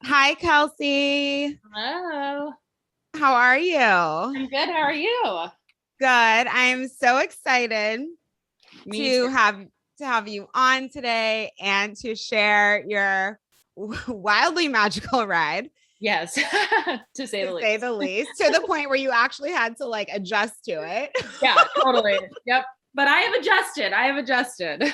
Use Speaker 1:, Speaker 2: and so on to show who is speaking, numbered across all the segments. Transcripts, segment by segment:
Speaker 1: Hi, Kelsey.
Speaker 2: Hello.
Speaker 1: How are you?
Speaker 2: I'm good. How are you?
Speaker 1: Good. I'm so excited
Speaker 2: Me too.
Speaker 1: to have you on today and to share your wildly magical ride,
Speaker 2: Yes, to say
Speaker 1: to
Speaker 2: the
Speaker 1: say
Speaker 2: least.
Speaker 1: the least, to the point where you actually had to like adjust to it.
Speaker 2: Yeah, totally. Yep. But I have adjusted. I have adjusted.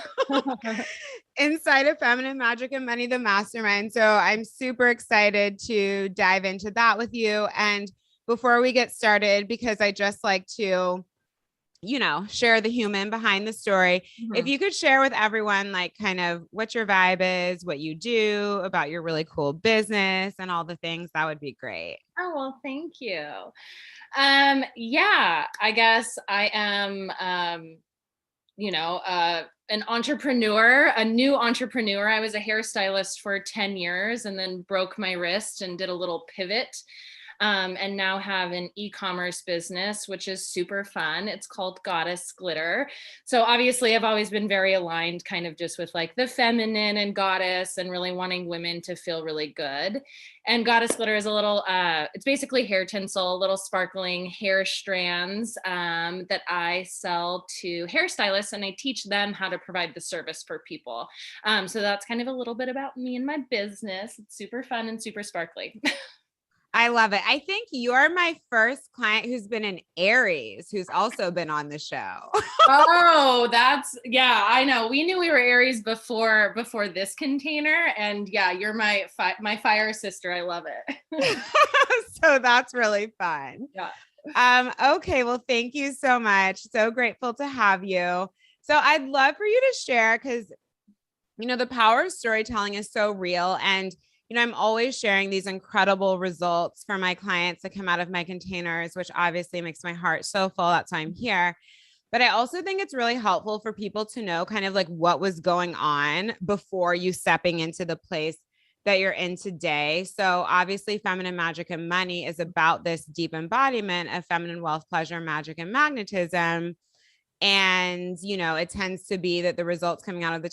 Speaker 1: Inside of Feminine Magic and Money, the Mastermind. So I'm super excited to dive into that with you. And before we get started, because I just like to share the human behind the story. If
Speaker 2: Mhm.
Speaker 1: you could share with everyone, like, kind of what your vibe is, what you do, about your really cool business, and all the things, that would be great.
Speaker 2: Oh, well, thank you. Yeah, I guess I am an entrepreneur, a new entrepreneur. I was a hairstylist for 10 years and then broke my wrist and did a little pivot. And now have an e-commerce business, which is super fun. It's called Goddess Glitter. So obviously I've always been very aligned kind of just with like the feminine and goddess and really wanting women to feel really good. And Goddess Glitter is a little, it's basically hair tinsel, little sparkling hair strands that I sell to hairstylists, and I teach them how to provide the service for people. So that's kind of a little bit about me and my business. It's super fun and super sparkly.
Speaker 1: I love it. I think you're my first client who's been an Aries, who's also been on the show.
Speaker 2: Oh, that's yeah, I know. We knew we were Aries before this container, and yeah, you're my fire sister. I love it.
Speaker 1: So that's really fun.
Speaker 2: Yeah.
Speaker 1: Okay, well, thank you so much. So grateful to have you. So I'd love for you to share, because the power of storytelling is so real. And, I'm always sharing these incredible results for my clients that come out of my containers, which obviously makes my heart so full. That's why I'm here. But I also think it's really helpful for people to know kind of like what was going on before you stepping into the place that you're in today. So obviously, Feminine Magic and Money is about this deep embodiment of feminine wealth, pleasure, magic, and magnetism. And it tends to be that the results coming out of the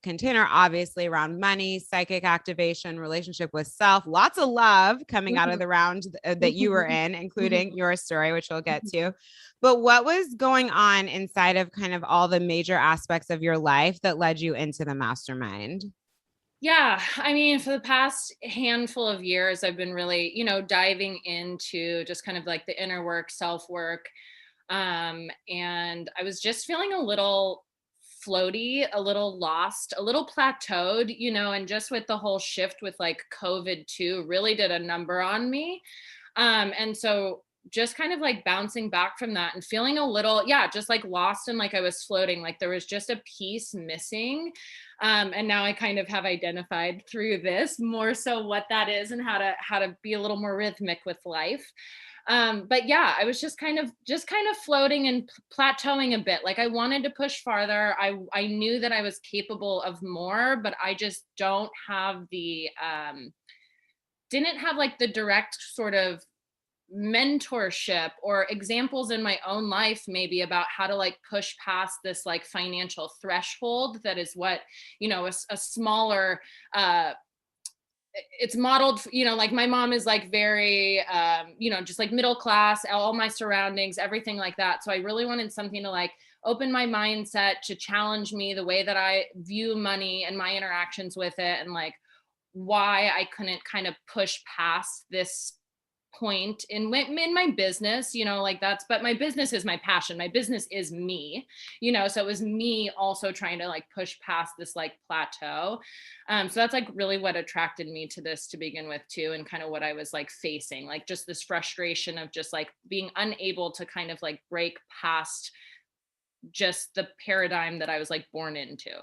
Speaker 1: container obviously around money, psychic activation, relationship with self, lots of love coming out of the round that you were in, including your story, which we'll get to. But what was going on inside of kind of all the major aspects of your life that led you into the mastermind?
Speaker 2: Yeah, I mean, for the past handful of years, I've been really, diving into just kind of like the inner work, self work. And I was just feeling a little floaty, a little lost, a little plateaued, and just with the whole shift with like COVID too, really did a number on me. And so just kind of like bouncing back from that and feeling a little, yeah, just like lost and like I was floating, like there was just a piece missing. And now I kind of have identified through this more so what that is and how to be a little more rhythmic with life. But yeah, I was just kind of floating and plateauing a bit. Like I wanted to push farther. I knew that I was capable of more, but I just don't have the didn't have like the direct sort of mentorship or examples in my own life maybe about how to like push past this like financial threshold that is what a smaller it's modeled, like my mom is like very just like middle class, all my surroundings, everything like that. So I really wanted something to like open my mindset, to challenge me the way that I view money and my interactions with it, and like why I couldn't kind of push past this point in my business, like but my business is my passion. My business is me, so it was me also trying to like push past this like plateau. So that's like really what attracted me to this to begin with too, and kind of what I was like facing, like just this frustration of just like being unable to kind of like break past just the paradigm that I was like born into.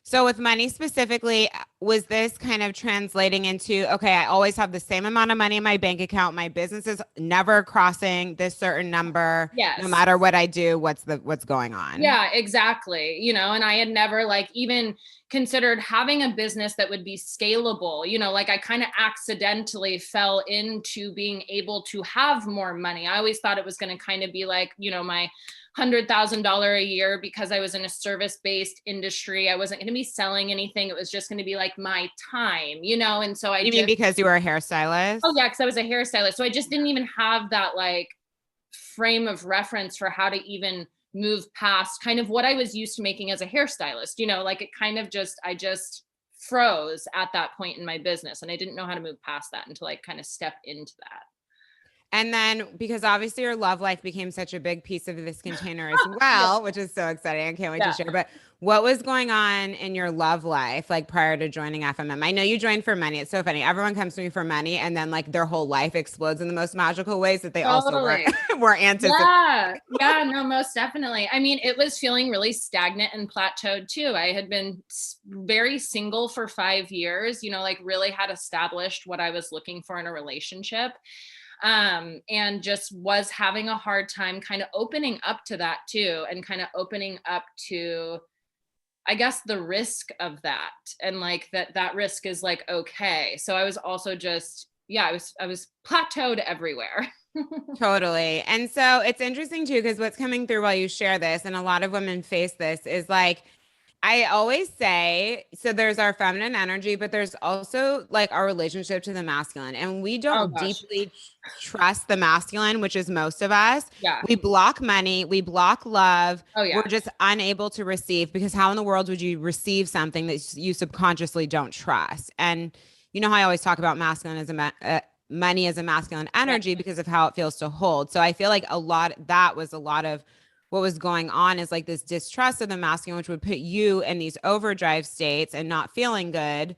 Speaker 1: So, with money specifically, was this kind of translating into, okay, I always have the same amount of money in my bank account. My business is never crossing this certain number, no
Speaker 2: Yes.
Speaker 1: matter what I do. What's going on?
Speaker 2: Yeah, exactly. And I had never like even considered having a business that would be scalable. Like I kind of accidentally fell into being able to have more money. I always thought it was going to kind of be like, my $100,000 a year, because I was in a service-based industry. I wasn't going to be selling anything. It was just going to be like my time, you know? And so
Speaker 1: You mean because you were a hairstylist?
Speaker 2: oh yeah, because I was a hairstylist. So I just didn't even have that like frame of reference for how to even move past kind of what I was used to making as a hairstylist, you know, like it kind of just, I just froze at that point in my business. And I didn't know how to move past that until I kind of step into that.
Speaker 1: And then because obviously your love life became such a big piece of this container as well, which is so exciting. I can't wait to
Speaker 2: Yeah.
Speaker 1: share. But what was going on in your love life like prior to joining FMM? I know you joined for money. It's so funny. Everyone comes to me for money and then like their whole life explodes in the most magical ways that they also weren't
Speaker 2: Totally.
Speaker 1: weren't anticipating.
Speaker 2: Yeah, no, most definitely. I mean, it was feeling really stagnant and plateaued too. I had been very single for 5 years, you know, like really had established what I was looking for in a relationship. And just was having a hard time kind of opening up to that too, and kind of opening up to, I guess, the risk of that, and like that risk is like okay. So I was also just, yeah, I was plateaued everywhere.
Speaker 1: Totally. And so it's interesting too, because what's coming through while you share this, and a lot of women face this, is like, I always say, so there's our feminine energy, but there's also like our relationship to the masculine. And we
Speaker 2: Oh
Speaker 1: don't
Speaker 2: gosh.
Speaker 1: deeply trust the masculine, which is most of us.
Speaker 2: Yeah.
Speaker 1: We block money, we block love.
Speaker 2: Oh
Speaker 1: We're
Speaker 2: yeah.
Speaker 1: just unable to receive because how in the world would you receive something that you subconsciously don't trust? And you know how I always talk about masculine as money as a masculine
Speaker 2: Yeah.
Speaker 1: energy because of how it feels to hold. So I feel like that was a lot of what was going on is like this distrust of the masculine, which would put you in these overdrive states and not feeling good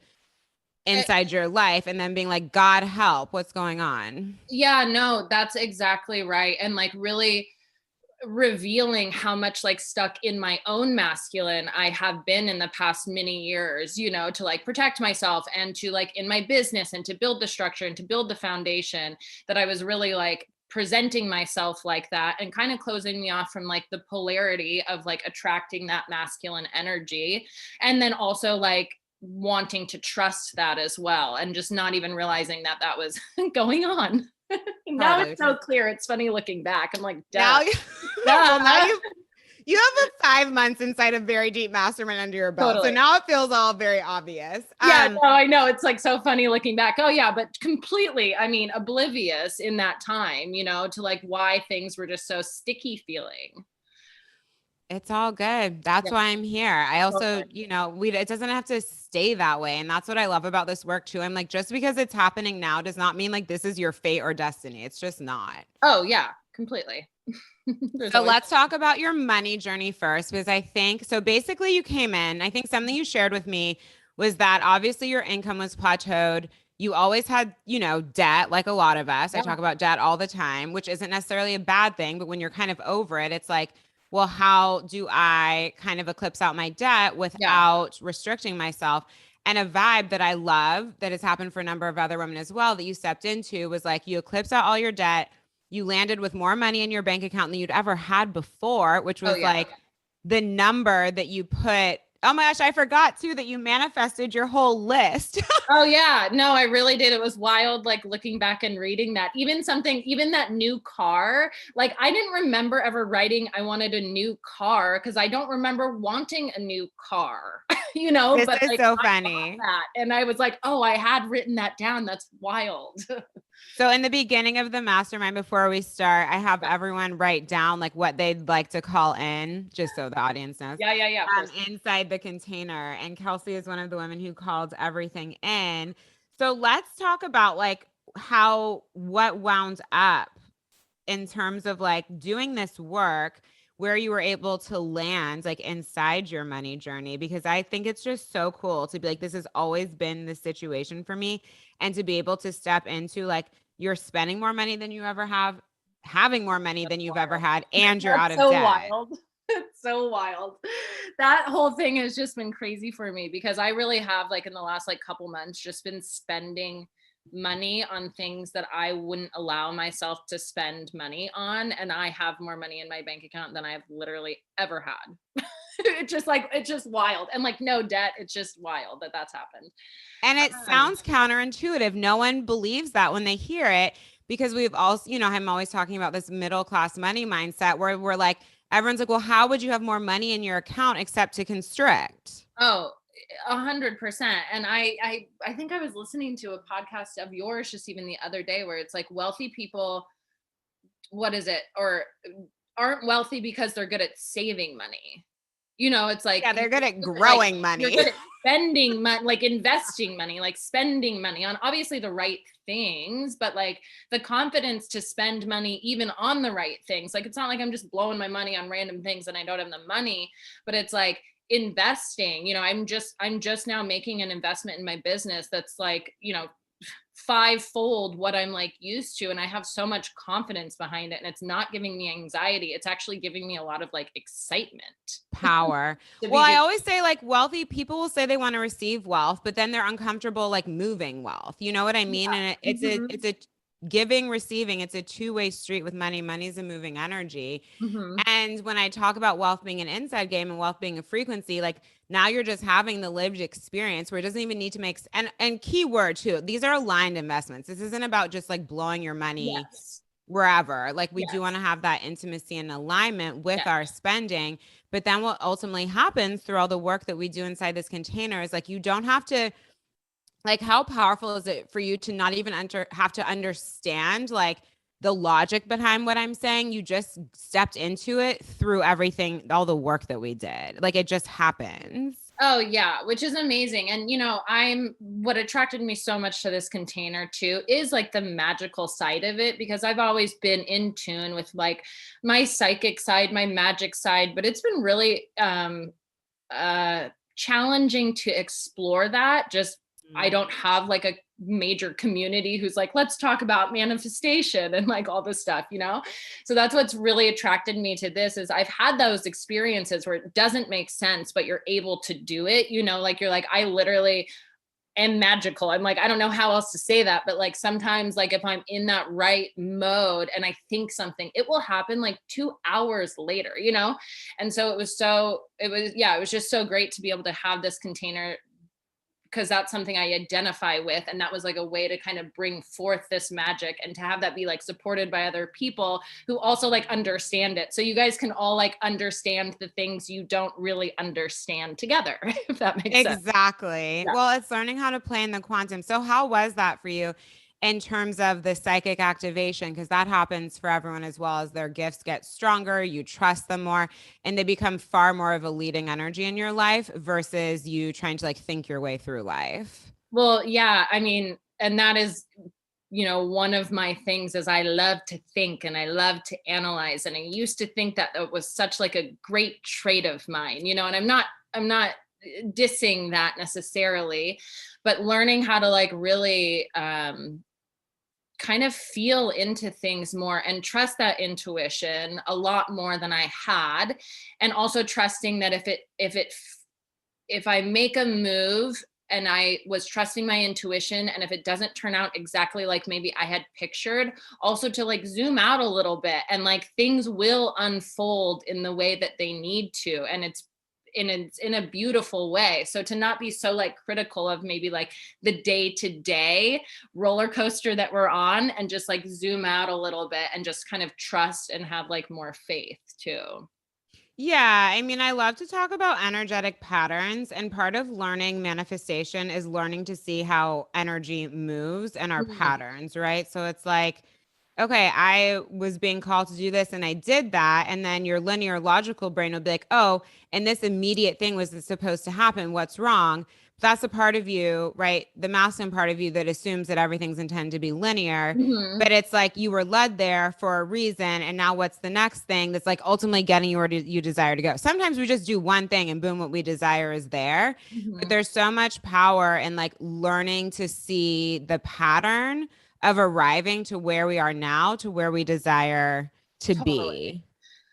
Speaker 1: inside your life. And then being like, God help, what's going on?
Speaker 2: Yeah, no, that's exactly right. And like really revealing how much like stuck in my own masculine I have been in the past many years, you know, to like protect myself and to like in my business and to build the structure and to build the foundation, that I was really like presenting myself like that and kind of closing me off from like the polarity of like attracting that masculine energy. And then also like wanting to trust that as well, and just not even realizing that that was going on. Now
Speaker 1: Totally.
Speaker 2: it's so clear. It's funny looking back. I'm like,
Speaker 1: Now
Speaker 2: duh.
Speaker 1: you, well, now
Speaker 2: Duh.
Speaker 1: you have a 5 months inside a very deep mastermind under your belt. So
Speaker 2: Totally.
Speaker 1: now it feels all very obvious.
Speaker 2: Yeah, no, I know. It's like so funny looking back. Oh yeah, but completely, I mean, oblivious in that time, you know, to like why things were just so sticky feeling.
Speaker 1: It's all good. That's
Speaker 2: Yeah.
Speaker 1: why I'm here. I also,
Speaker 2: Totally.
Speaker 1: it doesn't have to stay that way. And that's what I love about this work too. I'm like, just because it's happening now does not mean like this is your fate or destiny. It's just not.
Speaker 2: Oh yeah, completely. There's
Speaker 1: So
Speaker 2: always
Speaker 1: let's talk about your money journey first, because I think so. Basically, you came in. I think something you shared with me was that obviously your income was plateaued. You always had, debt, like a lot of us. I
Speaker 2: yeah.
Speaker 1: talk about debt all the time, which isn't necessarily a bad thing. But when you're kind of over it, it's like, well, how do I kind of eclipse out my debt
Speaker 2: Yeah.
Speaker 1: without restricting myself? And a vibe that I love that has happened for a number of other women as well that you stepped into was like you eclipse out all your debt, you landed with more money in your bank account than you'd ever had before, which
Speaker 2: Oh
Speaker 1: was
Speaker 2: yeah.
Speaker 1: like the number that you put. Oh my gosh, I forgot too that you manifested your whole list.
Speaker 2: Oh yeah, no, I really did. It was wild, like looking back and reading that. Even that new car, like I didn't remember ever writing I wanted a new car because I don't remember wanting a new car, you know,
Speaker 1: This
Speaker 2: but
Speaker 1: is
Speaker 2: like
Speaker 1: so
Speaker 2: I got
Speaker 1: funny.
Speaker 2: that and I was like, oh, I had written that down. That's wild.
Speaker 1: So in the beginning of the mastermind, before we start, I have everyone write down like what they'd like to call in, just so the audience knows,
Speaker 2: Yeah, of course.
Speaker 1: inside the container. And Kelsey is one of the women who called everything in. So let's talk about like what wound up in terms of like doing this work, where you were able to land like inside your money journey, because I think it's just so cool to be like, this has always been the situation for me, and to be able to step into like you're spending more money than you ever have, having more money
Speaker 2: That's
Speaker 1: than you've ever
Speaker 2: wild.
Speaker 1: had, and you're out
Speaker 2: That's
Speaker 1: of
Speaker 2: so
Speaker 1: debt.
Speaker 2: wild. It's so wild. That whole thing has just been crazy for me because I really have like in the last like couple months just been spending money on things that I wouldn't allow myself to spend money on, and I have more money in my bank account than I've literally ever had. It's just wild, and like no debt. It's just wild that that's happened.
Speaker 1: And it
Speaker 2: Um,
Speaker 1: sounds counterintuitive. No one believes that when they hear it, because we've also, I'm always talking about this middle class money mindset where we're like, everyone's like, well, how would you have more money in your account except to constrict?
Speaker 2: oh, 100%. And I think I was listening to a podcast of yours just even the other day where it's like wealthy people, what is it? Or aren't wealthy because they're good at saving money. It's like
Speaker 1: Yeah, they're good at
Speaker 2: like
Speaker 1: growing
Speaker 2: you're
Speaker 1: money.
Speaker 2: good at spending money, like investing money, like spending money on obviously the right things, but like the confidence to spend money even on the right things. Like it's not like I'm just blowing my money on random things and I don't have the money, but it's like investing. I'm just now making an investment in my business that's like, fivefold what I'm like used to. And I have so much confidence behind it. And it's not giving me anxiety. It's actually giving me a lot of like excitement
Speaker 1: Power.
Speaker 2: to
Speaker 1: Well,
Speaker 2: be
Speaker 1: I
Speaker 2: doing.
Speaker 1: always say like wealthy people will say they want to receive wealth, but then they're uncomfortable like moving wealth. You know what I mean? And
Speaker 2: Mhm,
Speaker 1: it's a giving, receiving. It's a two-way street with money. Money's a moving energy.
Speaker 2: mhm.
Speaker 1: And when I talk about wealth being an inside game and wealth being a frequency, like now you're just having the lived experience where it doesn't even need to make and keyword too. These are aligned investments. This isn't about just like blowing your money
Speaker 2: Yes.
Speaker 1: wherever. Like we do want
Speaker 2: Yes.
Speaker 1: to have that intimacy and alignment with
Speaker 2: Yes.
Speaker 1: our spending. But then what ultimately happens through all the work that we do inside this container is like you don't have to like how powerful is it for you to not even have to understand like the logic behind what I'm saying? You just stepped into it through everything, all the work that we did. Like it just happens.
Speaker 2: Oh yeah, which is amazing. And I'm what attracted me so much to this container too is like the magical side of it because I've always been in tune with like my psychic side, my magic side, but it's been really challenging to explore that. Just I
Speaker 1: Mm.
Speaker 2: don't have like a major community who's like, let's talk about manifestation and like all this stuff. So that's what's really attracted me to this is I've had those experiences where it doesn't make sense, but you're able to do it. Like you're like, I literally am magical. I'm like, I don't know how else to say that, but like sometimes like if I'm in that right mode and I think something, it will happen like 2 hours later. And so it was just so great to be able to have this container because that's something I identify with. And that was like a way to kind of bring forth this magic and to have that be like supported by other people who also like understand it. So you guys can all like understand the things you don't really understand together, if that makes sense.
Speaker 1: Exactly.
Speaker 2: Yeah.
Speaker 1: Well, it's learning how to play in the quantum. So, how was that for you in terms of the psychic activation? Because that happens for everyone as well as their gifts get stronger, you trust them more, and they become far more of a leading energy in your life versus you trying to like think your way through life.
Speaker 2: Well, yeah, I mean, and that is one of my things is I love to think and I love to analyze. And I used to think that it was such like a great trait of mine, and I'm not dissing that necessarily, but learning how to like really kind of feel into things more and trust that intuition a lot more than I had. And also trusting that if I make a move and I was trusting my intuition, and if it doesn't turn out exactly like maybe I had pictured, also to like zoom out a little bit and like things will unfold in the way that they need to. And it's in a beautiful way. So to not be so like critical of maybe like the day to day roller coaster that we're on and just like zoom out a little bit and just kind of trust and have like more faith too.
Speaker 1: Yeah, I mean, I love to talk about energetic patterns, and part of learning manifestation is learning to see how energy moves and our
Speaker 2: Mhm.
Speaker 1: patterns, right? So it's like, okay, I was being called to do this and I did that. And then your linear logical brain will be like, oh, and this immediate thing was supposed to happen. What's wrong? That's a part of you, right? The masculine part of you that assumes that everything's intended to be linear.
Speaker 2: Mhm.
Speaker 1: But it's like you were led there for a reason. And now what's the next thing that's like ultimately getting you where you desire to go? Sometimes we just do one thing and boom, what we desire is there. But
Speaker 2: Mhm.
Speaker 1: there's so much power in like learning to see the pattern of arriving to where we are now, to where we desire to
Speaker 2: Totally.
Speaker 1: be.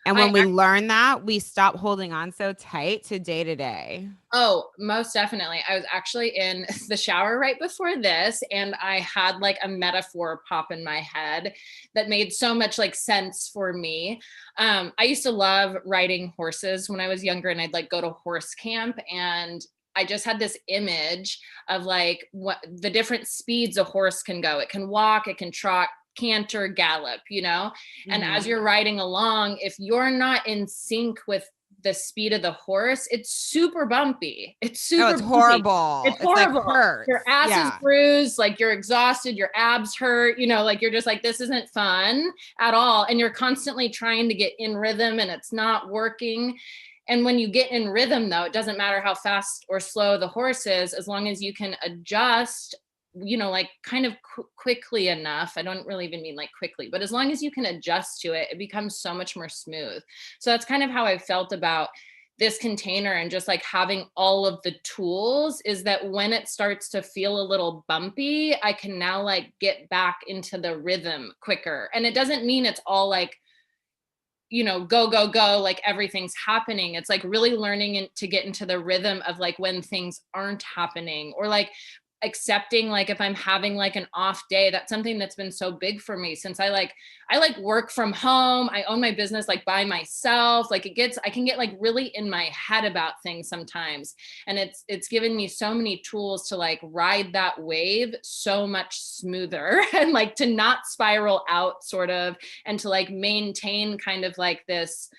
Speaker 1: And
Speaker 2: I
Speaker 1: when we learn that, we stop holding on so tight to day to day.
Speaker 2: Oh, most definitely. I was actually in the shower right before this, and I had like a metaphor pop in my head that made so much like sense for me. I used to love riding horses when I was younger, and I'd like go to horse camp, and I just had this image of like what the different speeds a horse can go. It can walk, it can trot, canter, gallop. And as
Speaker 1: Mhm.
Speaker 2: you're riding along, if you're not in sync with the speed of the horse, it's super bumpy. It's
Speaker 1: Oh,
Speaker 2: super
Speaker 1: it's
Speaker 2: bumpy.
Speaker 1: horrible.
Speaker 2: It's
Speaker 1: It's like
Speaker 2: horrible.
Speaker 1: hurts.
Speaker 2: Your ass is
Speaker 1: Yeah.
Speaker 2: bruised, like you're exhausted, your abs hurt, you know, like you're just like, this isn't fun at all. And you're constantly trying to get in rhythm and it's not working. And when you get in rhythm, though, it doesn't matter how fast or slow the horse is, as long as you can adjust, you know, like kind of quickly enough. I don't really even mean like quickly, but as long as you can adjust to it, it becomes so much more smooth. So that's kind of how I felt about this container, and just like having all of the tools, is that when it starts to feel a little bumpy, I can now like get back into the rhythm quicker. And it doesn't mean it's all like, you know, go, go, go, like everything's happening. It's like really learning to get into the rhythm of like when things aren't happening, or like accepting, like if I'm having like an off day. That's something that's been so big for me since I work from home. I own my business like by myself. Like I can get like really in my head about things sometimes. And it's given me so many tools to like ride that wave so much smoother and like to not spiral out sort of, and to like maintain kind of like this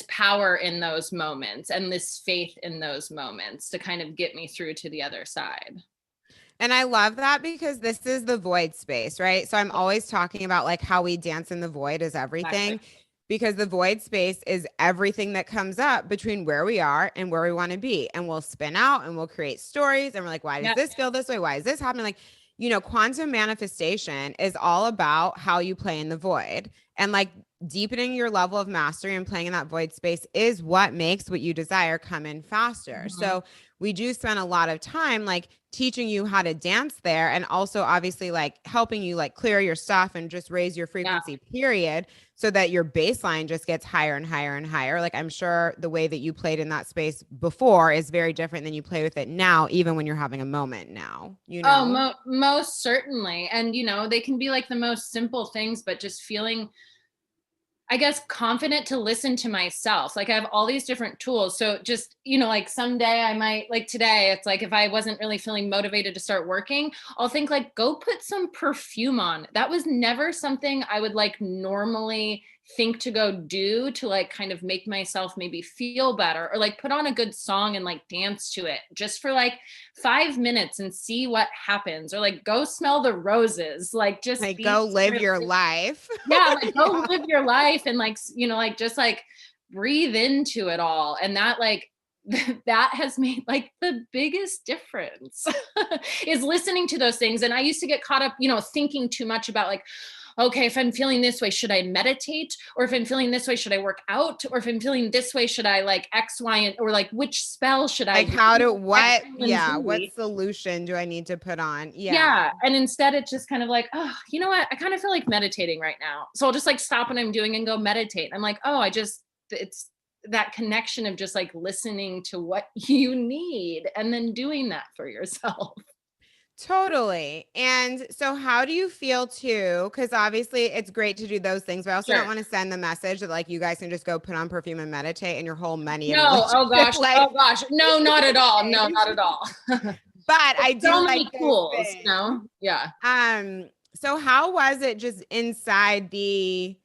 Speaker 2: power in those moments and this faith in those moments to kind of get me through to the other side.
Speaker 1: And I love that because this is the void space, right? So I'm always talking about like how we dance in the void is everything,
Speaker 2: Exactly.
Speaker 1: because the void space is everything that comes up between where we are and where we want to be. And we'll spin out and we'll create stories and we're like, why does
Speaker 2: Yeah.
Speaker 1: this feel this way? Why is this happening? Like, you know, quantum manifestation is all about how you play in the void, and like deepening your level of mastery and playing in that void space is what makes what you desire come in faster.
Speaker 2: Mm-hmm.
Speaker 1: So we do spend a lot of time like teaching you how to dance there, and also obviously like helping you like clear your stuff and just raise your frequency, period, so that your baseline just gets higher and higher and higher. Like I'm sure the way that you played in that space before is very different than you play with it now, even when you're having a moment now, you know?
Speaker 2: Oh, most certainly. And, you know, they can be like the most simple things, but just feeling, I guess, confident to listen to myself. Like I have all these different tools. So just, you know, like someday I might, like today, it's like if I wasn't really feeling motivated to start working, I'll think like, go put some perfume on. That was never something I would like normally think to go do to like kind of make myself maybe feel better, or like put on a good song and like dance to it just for like 5 minutes and see what happens, or like go smell the roses, like just
Speaker 1: Like
Speaker 2: be
Speaker 1: go live your life.
Speaker 2: yeah, like go live your life and like, you know, like just like breathe into it all. And that like that has made like the biggest difference is listening to those things. And I used to get caught up, you know, thinking too much about like, okay, if I'm feeling this way, should I meditate? Or if I'm feeling this way, should I work out? Or if I'm feeling this way, should I like X, Y, and or like which spell should I
Speaker 1: Like how
Speaker 2: do?
Speaker 1: to what?
Speaker 2: X, Y, and
Speaker 1: Yeah, what
Speaker 2: Z.
Speaker 1: solution do I need to put on? Yeah.
Speaker 2: Yeah. And instead it's just kind of like, oh, you know what? I kind of feel like meditating right now. So I'll just like stop what I'm doing and go meditate. I'm like, oh, it's that connection of just like listening to what you need and then doing that for yourself.
Speaker 1: Totally. And so how do you feel too? Because obviously it's great to do those things, but I also don't
Speaker 2: Sure.
Speaker 1: want to send the message that like you guys can just go put on perfume and meditate and your whole money and
Speaker 2: No, oh
Speaker 1: relationship.
Speaker 2: gosh,
Speaker 1: Like,
Speaker 2: oh gosh. No, not at all. No, not at all.
Speaker 1: but I do
Speaker 2: So
Speaker 1: like
Speaker 2: many
Speaker 1: those
Speaker 2: tools, you
Speaker 1: things.
Speaker 2: know? Yeah.
Speaker 1: So how was it just inside the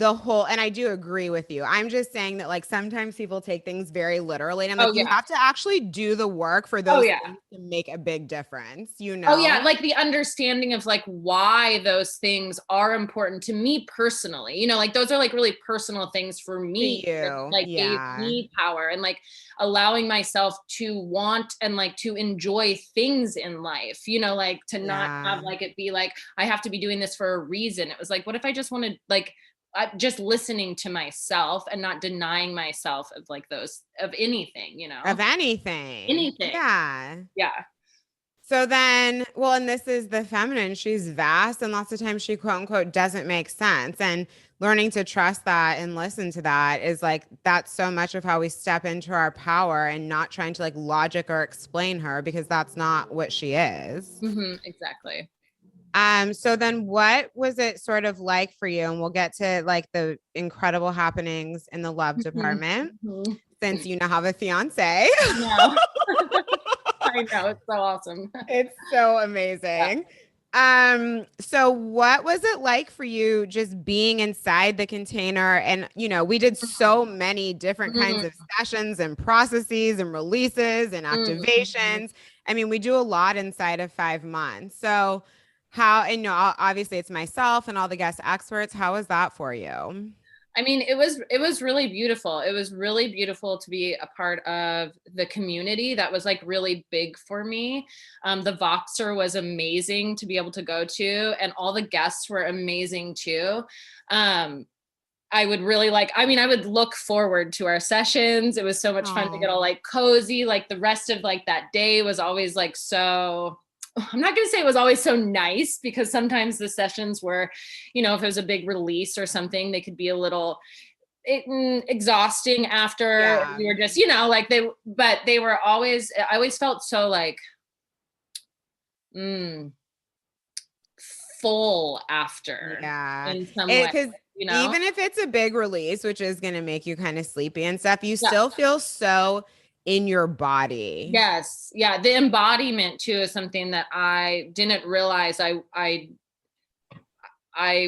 Speaker 1: whole, and I do agree with you. I'm just saying that like sometimes people take things very literally, and I'm
Speaker 2: Oh
Speaker 1: like, you
Speaker 2: yeah.
Speaker 1: have to actually do the work for
Speaker 2: Oh
Speaker 1: those
Speaker 2: yeah.
Speaker 1: things to make a big difference, you
Speaker 2: Oh yeah,
Speaker 1: know?
Speaker 2: like the understanding of like why those things are important to me personally. You know, like those are like really personal things for
Speaker 1: To
Speaker 2: me that
Speaker 1: you.
Speaker 2: like gave
Speaker 1: Yeah.
Speaker 2: me power, and like allowing myself to want and like to enjoy things in life. You know, like to not have
Speaker 1: Yeah.
Speaker 2: like it be like I have to be doing this for a reason. It was like, what if I just wanted like just listening to myself and not denying myself of like those of anything, you
Speaker 1: Of
Speaker 2: know?
Speaker 1: anything.
Speaker 2: Anything.
Speaker 1: Yeah.
Speaker 2: Yeah.
Speaker 1: So then, well, and this is the feminine, she's vast, and lots of times she quote unquote doesn't make sense. And learning to trust that and listen to that is like, that's so much of how we step into our power, and not trying to like logic or explain her, because that's not what she is.
Speaker 2: Exactly.
Speaker 1: So then what was it sort of like for you? And we'll get to like the incredible happenings in the love
Speaker 2: Mhm.
Speaker 1: department,
Speaker 2: Mhm.
Speaker 1: since you now have a fiance.
Speaker 2: No. I know, it's so awesome.
Speaker 1: It's so
Speaker 2: Yeah.
Speaker 1: amazing. So what was it like for you just being inside the container? And, we did so many different kinds
Speaker 2: Mm,
Speaker 1: of sessions and processes and releases and
Speaker 2: mm.
Speaker 1: activations. I mean, we do a lot inside of 5 months. So and obviously it's myself and all the guest experts. How was that for you?
Speaker 2: I mean, it was really beautiful. It was really beautiful to be a part of the community. That was like really big for me. The Voxer was amazing to be able to go to, and all the guests were amazing too. Um, I would really I would look forward to our sessions. It was so much fun to get all
Speaker 1: Oh,
Speaker 2: like cozy. Like the rest of like that day was always like so, I'm not going to say it was always so nice, because sometimes the sessions were, if it was a big release or something, they could be a little exhausting after.
Speaker 1: yeah.
Speaker 2: We were just, but they were always, I always felt so like, mm, full after
Speaker 1: Yeah.
Speaker 2: in some way,
Speaker 1: Because
Speaker 2: you know?
Speaker 1: even if it's a big release, which is going to make you kind of sleepy and stuff, you
Speaker 2: Yeah.
Speaker 1: still feel so in your body.
Speaker 2: Yes. Yeah. The embodiment too is something that I didn't realize I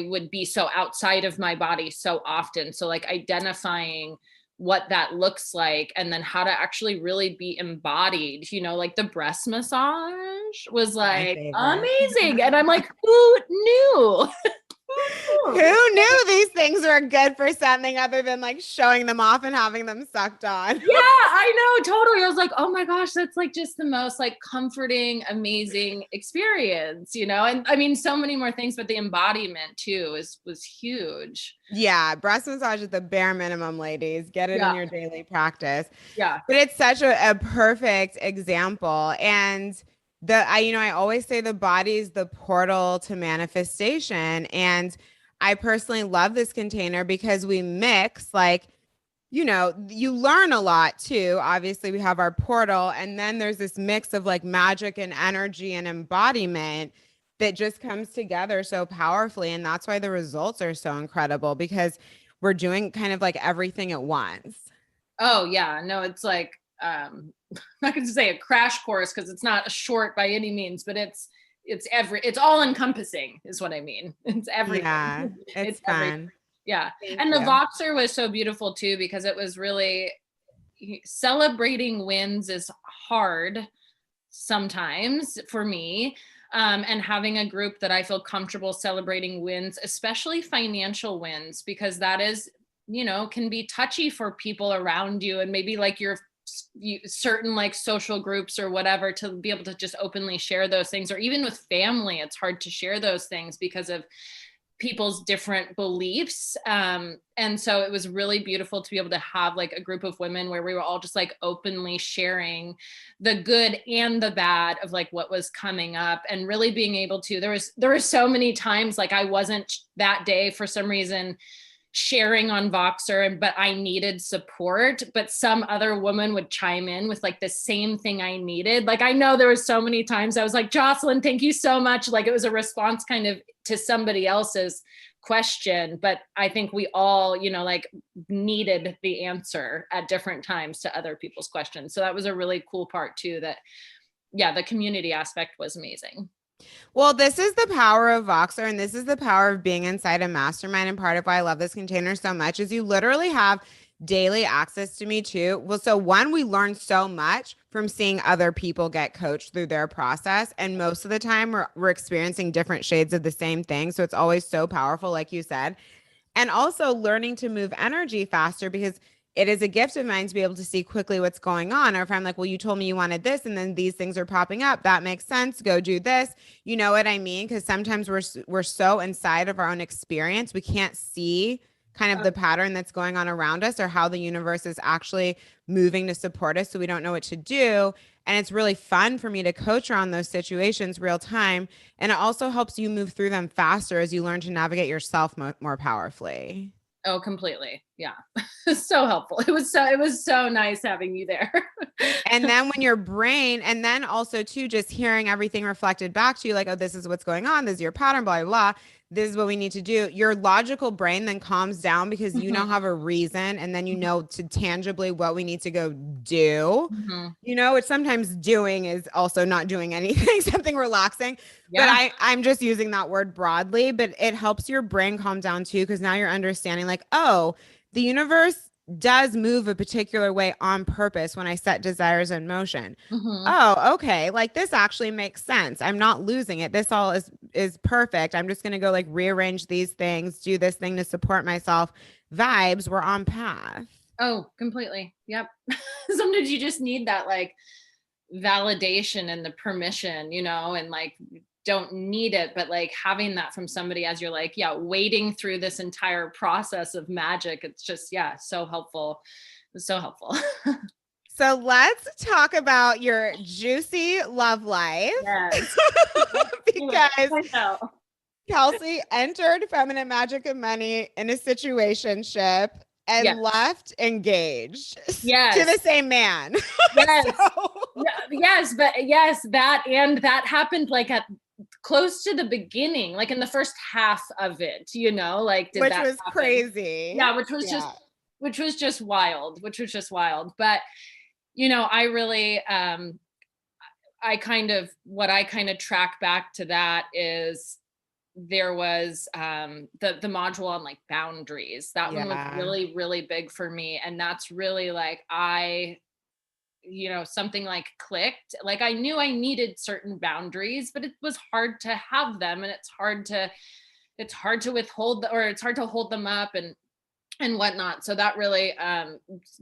Speaker 2: would be so outside of my body so often. So like identifying what that looks like and then how to actually really be embodied, like the breast massage was
Speaker 1: My
Speaker 2: like
Speaker 1: favorite.
Speaker 2: amazing. And I'm like, who knew?
Speaker 1: Who knew these things were good for something other than like showing them off and having them sucked on?
Speaker 2: Yeah, I know, totally. I was like, oh my gosh, that's like just the most like comforting, amazing experience, And I mean, so many more things, but the embodiment too was huge.
Speaker 1: Yeah, breast massage is the bare minimum, ladies. Get it in
Speaker 2: Yeah,
Speaker 1: your daily practice.
Speaker 2: yeah.
Speaker 1: But it's such a perfect example. And I always say the body is the portal to manifestation. And I personally love this container because we mix you learn a lot too. Obviously, we have our portal, and then there's this mix of like magic and energy and embodiment that just comes together so powerfully. And that's why the results are so incredible because we're doing kind of like everything at once.
Speaker 2: Oh yeah, no, it's like I'm not going to say a crash course because it's not a short by any means, but it's all encompassing is what I mean. It's
Speaker 1: Yeah,
Speaker 2: everything.
Speaker 1: it's
Speaker 2: It's everything.
Speaker 1: fun.
Speaker 2: Yeah.
Speaker 1: Thank
Speaker 2: And the
Speaker 1: you.
Speaker 2: Voxer was so beautiful too because it was really celebrating wins is hard sometimes for me. And having a group that I feel comfortable celebrating wins, especially financial wins, because that is, can be touchy for people around you and maybe like certain like social groups or whatever, to be able to just openly share those things, or even with family, it's hard to share those things because of people's different beliefs. And so it was really beautiful to be able to have like a group of women where we were all just like openly sharing the good and the bad of like what was coming up, and really being able to, there were so many times like I wasn't that day for some reason sharing on Voxer, but I needed support, but some other woman would chime in with like the same thing I needed. Like, I know there was so many times I was like, Jocelyn, thank you so much. Like it was a response kind of to somebody else's question, but I think we all, like needed the answer at different times to other people's questions. So that was a really cool part too, that yeah, the community aspect was amazing.
Speaker 1: Well, this is the power of Voxer, and this is the power of being inside a mastermind. And part of why I love this container so much is you literally have daily access to me too. Well, so one, we learn so much from seeing other people get coached through their process. And most of the time we're experiencing different shades of the same thing. So it's always so powerful, like you said. And also learning to move energy faster because it is a gift of mine to be able to see quickly what's going on. Or if I'm like, well, you told me you wanted this and then these things are popping up, that makes sense. Go do this. You know what I mean? Because sometimes we're so inside of our own experience, we can't see kind of the pattern that's going on around us or how the universe is actually moving to support us. So we don't know what to do. And it's really fun for me to coach around those situations real time. And it also helps you move through them faster as you learn to navigate yourself more powerfully.
Speaker 2: Oh, completely. Yeah. So helpful. It was so nice having you there.
Speaker 1: And then when your brain, and then also too, just hearing everything reflected back to you, like, oh, this is what's going on, this is your pattern, blah, blah, blah. this is what we need to do, your logical brain then calms down because you now
Speaker 2: Mhm.
Speaker 1: have a reason, and then you know to tangibly what we need to go do.
Speaker 2: Mhm.
Speaker 1: It's sometimes doing is also not doing anything, something relaxing. But
Speaker 2: Yeah.
Speaker 1: I'm just using that word broadly, but it helps your brain calm down too, because now you're understanding like, oh, the universe does move a particular way on purpose when I set desires in motion.
Speaker 2: Mhm.
Speaker 1: Oh, okay. Like this actually makes sense. I'm not losing it. This all is perfect. I'm just gonna go like rearrange these things, do this thing to support myself. Vibes, we're on path.
Speaker 2: Oh, completely. Yep. Sometimes you just need that like validation and the permission, and like don't need it, but like having that from somebody as you're like, yeah, wading through this entire process of magic. It's just, yeah, so helpful. It's so helpful.
Speaker 1: So let's talk about your juicy love life.
Speaker 2: Yes. Do it.
Speaker 1: Because
Speaker 2: I know.
Speaker 1: Kelsea entered Feminine Magic and Money in a situationship
Speaker 2: Yeah.
Speaker 1: and left engaged to
Speaker 2: Yes.
Speaker 1: the same man.
Speaker 2: Yes.
Speaker 1: So,
Speaker 2: Yes. But yes, that happened like at close to the beginning, like in the first half of it, like did
Speaker 1: which
Speaker 2: that
Speaker 1: was
Speaker 2: happen?
Speaker 1: crazy.
Speaker 2: Yeah,
Speaker 1: Yeah.
Speaker 2: which was just wild, But I really I kind of track back to that is there was the module on like boundaries. That one was
Speaker 1: Yeah.
Speaker 2: really, really big for me. And that's really like something like clicked. Like I knew I needed certain boundaries, but it was hard to have them, and it's hard to withhold or it's hard to hold them up and whatnot. So that really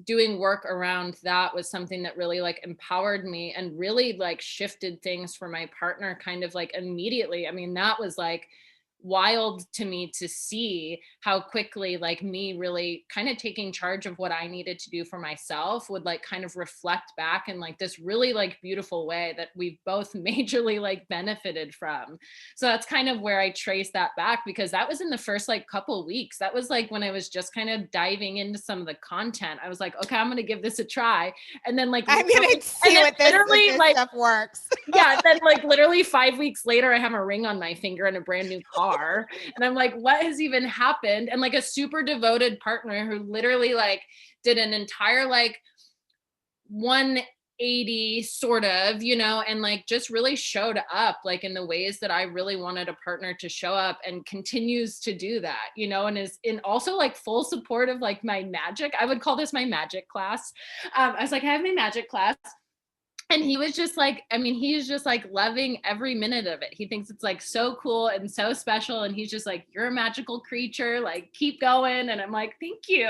Speaker 2: doing work around that was something that really like empowered me and really like shifted things for my partner kind of like immediately. I mean, that was like wild to me to see how quickly like me really kind of taking charge of what I needed to do for myself would like kind of reflect back in like this really like beautiful way that we've both majorly like benefited from. So that's kind of where I trace that back, because that was in the first like couple weeks. That was like when I was just kind of diving into some of the content. I was like, okay, I'm going to give this a try. And then like
Speaker 1: I'm
Speaker 2: literally,
Speaker 1: gonna see what this
Speaker 2: like,
Speaker 1: stuff works.
Speaker 2: yeah, then like literally 5 weeks later, I have a ring on my finger and a brand new car. And I'm like, what has even happened? And like a super devoted partner who literally like did an entire like 180 sort of, and like just really showed up like in the ways that I really wanted a partner to show up, and continues to do that, and is in also like full support of like my magic. I would call this my magic class. I was like, I have my magic class. And he was just like, I mean, he's just like loving every minute of it. He thinks it's like so cool and so special. And he's just like, you're a magical creature, like keep going. And I'm like, thank you.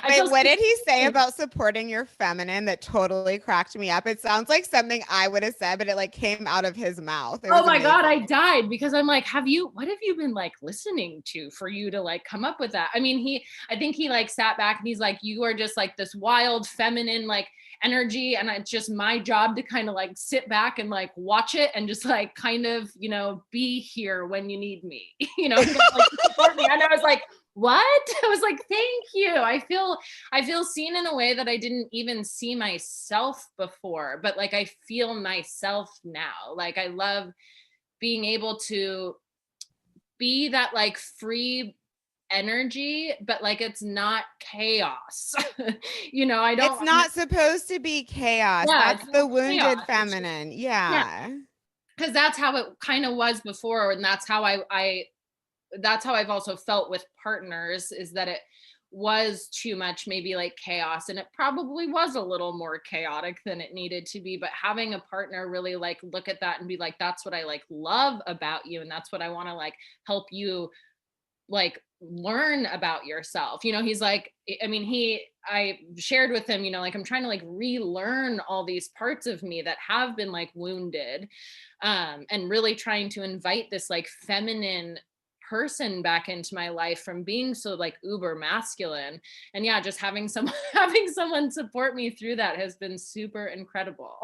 Speaker 1: Wait, what did he say about supporting your feminine that totally cracked me up? It sounds like something I would have said, but it like came out of his mouth. It
Speaker 2: Oh
Speaker 1: was
Speaker 2: my God, I
Speaker 1: amazing.
Speaker 2: died, because I'm like, what have you been like listening to for you to like come up with that? I mean, I think he like sat back and he's like, you are just like this wild feminine, like energy. And it's just my job to kind of like sit back and like watch it and just like kind of, be here when you need me, like support me. And I was like, what? I was like, thank you. I feel seen in a way that I didn't even see myself before, but like I feel myself now. Like I love being able to be that like free energy, but like it's not chaos. I
Speaker 1: It's
Speaker 2: don't.
Speaker 1: not supposed to be chaos.
Speaker 2: Yeah,
Speaker 1: That's
Speaker 2: it's
Speaker 1: the
Speaker 2: not chaos.
Speaker 1: wounded
Speaker 2: It's just,
Speaker 1: feminine.
Speaker 2: yeah,
Speaker 1: Yeah.
Speaker 2: because that's how it kind of was before, and that's how I've also felt with partners, is that it was too much, maybe like chaos, and it probably was a little more chaotic than it needed to be. But having a partner really like look at that and be like, that's what I like love about you, and that's what I want to like help you like learn about yourself. He's like, I mean, I shared with him, like I'm trying to like relearn all these parts of me that have been like wounded, and really trying to invite this like feminine person back into my life from being so like uber masculine. And yeah, just having someone having someone support me through that has been super incredible.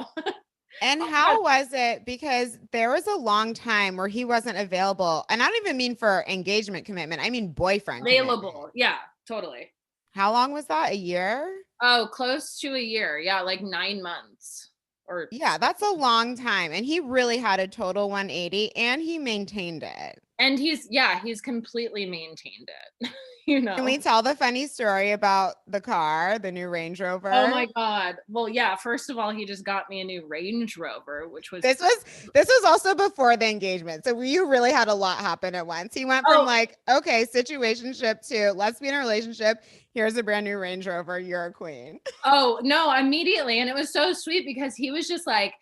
Speaker 1: And how was it? Because there was a long time where he wasn't available. And I don't even mean for engagement commitment. I mean boyfriend commitment.
Speaker 2: Available, yeah, totally.
Speaker 1: How long was that? A year?
Speaker 2: Oh, close to a year. Yeah, like 9 months or
Speaker 1: Yeah, that's a long time. And he really had a total 180 and he maintained it.
Speaker 2: And he's completely maintained it,
Speaker 1: Can we tell the funny story about the car, the new Range
Speaker 2: Oh
Speaker 1: Rover?
Speaker 2: my God. Well, yeah, first of all, he just got me a new Range Rover, which was
Speaker 1: This was also before the engagement. So you really had a lot happen at once. He went from
Speaker 2: oh,
Speaker 1: like, okay, situationship to let's be in a relationship. Here's a brand new Range Rover. You're a queen.
Speaker 2: oh no, immediately. And it was so sweet because he was just like,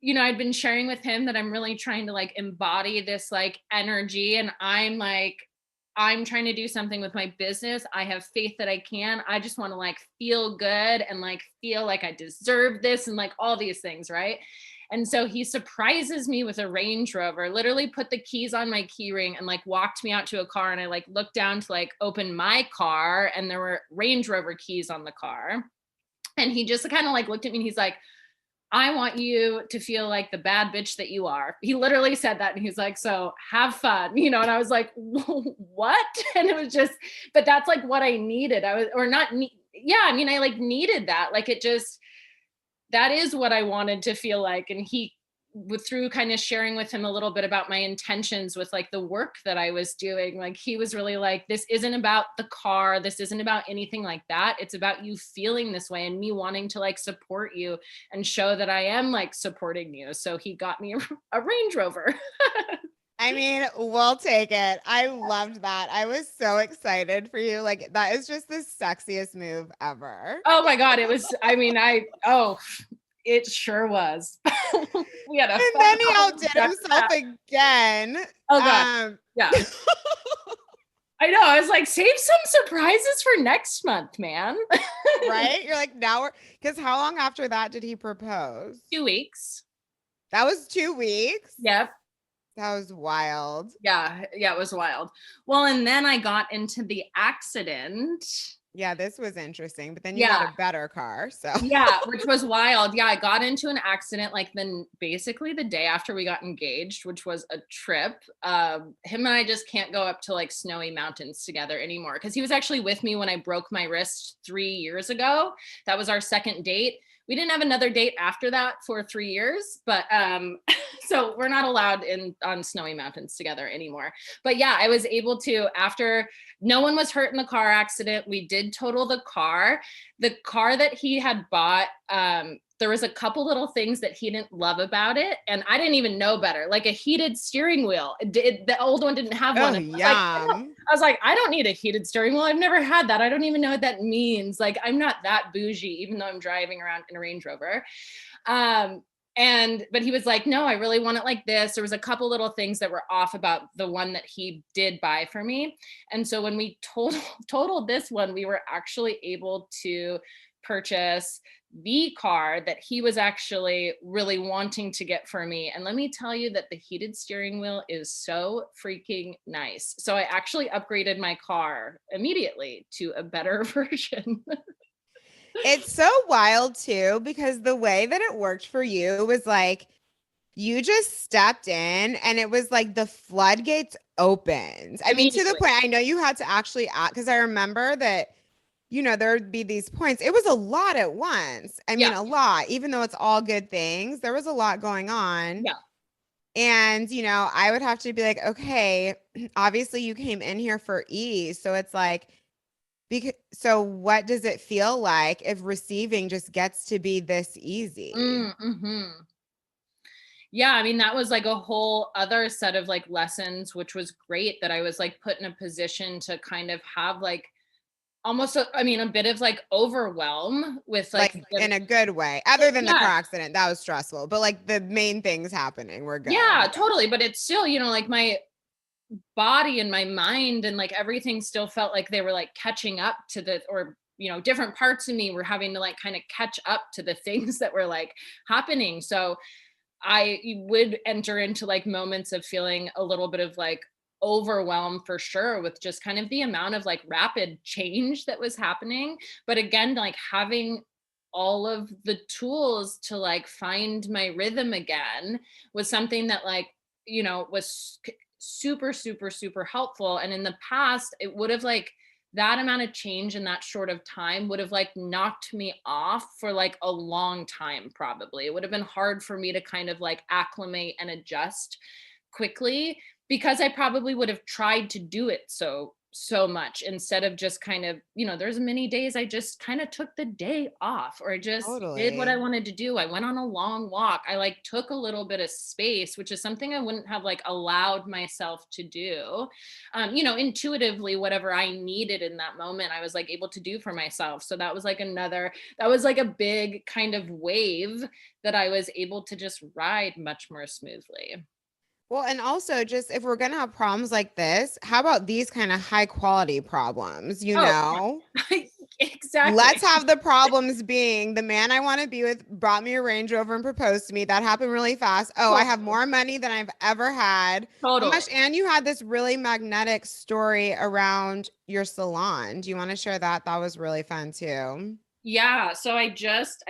Speaker 2: I'd been sharing with him that I'm really trying to like embody this like energy. And I'm trying to do something with my business. I have faith that I can. I just want to like feel good and like feel like I deserve this and like all these things, right? And so he surprises me with a Range Rover, literally put the keys on my key ring and like walked me out to a car. And I like looked down to like open my car and there were Range Rover keys on the car. And he just kind of like looked at me and he's like, I want you to feel like the bad bitch that you are. He literally said that. And he's like, so have fun, and I was like, what? And it was just, but that's like what I needed. Yeah, I mean, I like needed that. Like that is what I wanted to feel like. And through kind of sharing with him a little bit about my intentions with like the work that I was doing, like he was really like, this isn't about the car. This isn't about anything like that. It's about you feeling this way and me wanting to like support you and show that I am like supporting you. So he got me a Range Rover.
Speaker 1: I mean, we'll take it. I loved that. I was so excited for you. Like, that is just the sexiest move ever.
Speaker 2: Oh my God. It was, I mean, it sure was. We had a
Speaker 1: And
Speaker 2: fun
Speaker 1: then he outdid himself again.
Speaker 2: Oh God. Yeah. I know. I was like, save some surprises for next month, man.
Speaker 1: Right? You're like, because how long after that did he propose?
Speaker 2: 2 weeks.
Speaker 1: That was 2 weeks.
Speaker 2: Yep.
Speaker 1: That was wild.
Speaker 2: Yeah. Yeah. It was wild. Well, and then I got into the accident.
Speaker 1: Yeah, this was interesting. But then you got a better car. So
Speaker 2: yeah, which was wild. Yeah, I got into an accident like basically the day after we got engaged, which was a trip. Him and I just can't go up to like snowy mountains together anymore because he was actually with me when I broke my wrist 3 years ago. That was our second date. We didn't have another date after that for 3 years, but so we're not allowed on snowy mountains together anymore. But yeah, I was able to, after no one was hurt in the car accident, we did total the car. The car that he had bought, there was a couple little things that he didn't love about it. And I didn't even know better, like a heated steering wheel. The old one didn't have one. I was like, I don't need a heated steering wheel. I've never had that. I don't even know what that means. Like, I'm not that bougie, even though I'm driving around in a Range Rover. But he was like, no, I really want it like this. There was a couple little things that were off about the one that he did buy for me. And so when we totaled this one, we were actually able to purchase the car that he was actually really wanting to get for me. And let me tell you that the heated steering wheel is so freaking nice. So I actually upgraded my car immediately to a better version.
Speaker 1: It's so wild too, because the way that it worked for you was like you just stepped in and it was like the floodgates opened. I mean, to the point, I know you had to actually act because I remember that, there would be these points. It was a lot at once. I mean, a lot, even though it's all good things, there was a lot going on.
Speaker 2: Yeah.
Speaker 1: And, I would have to be like, okay, obviously you came in here for ease. So it's like, so what does it feel like if receiving just gets to be this easy?
Speaker 2: Mm-hmm. Yeah, I mean, that was like a whole other set of like lessons, which was great that I was like put in a position to kind of have like almost, a bit of like overwhelm with like
Speaker 1: in a good way, other than the car accident. That was stressful, but like the main things happening were good.
Speaker 2: Yeah, totally. But it's still, like my body and my mind and like everything still felt like they were like catching up to different parts of me were having to like kind of catch up to the things that were like happening. So I would enter into like moments of feeling a little bit of like overwhelmed for sure with just kind of the amount of like rapid change that was happening. But again, like having all of the tools to like find my rhythm again was something that like, was super, super, super helpful. And in the past, it would have like that amount of change in that short of time would have like knocked me off for like a long time. Probably it would have been hard for me to kind of like acclimate and adjust quickly because I probably would have tried to do it so much instead of just kind of, there's many days I just kind of took the day off, or I just did what I
Speaker 1: Totally.
Speaker 2: wanted to do. I went on a long walk. I like took a little bit of space, which is something I wouldn't have like allowed myself to do. Intuitively, whatever I needed in that moment, I was like able to do for myself. So that was like that was like a big kind of wave that I was able to just ride much more smoothly.
Speaker 1: Well, and also just if we're gonna have problems like this, how about these kind of high quality problems, you
Speaker 2: Oh,
Speaker 1: know? Let's
Speaker 2: exactly.
Speaker 1: have the problems being the man I want to be with brought me a Range Rover and proposed to me. That happened really fast. Oh, I have
Speaker 2: Totally.
Speaker 1: more money than I've ever had. Oh my
Speaker 2: Totally.
Speaker 1: gosh, and you had this really magnetic story around your salon. Do you want to share that? That was really fun too.
Speaker 2: Yeah, so I just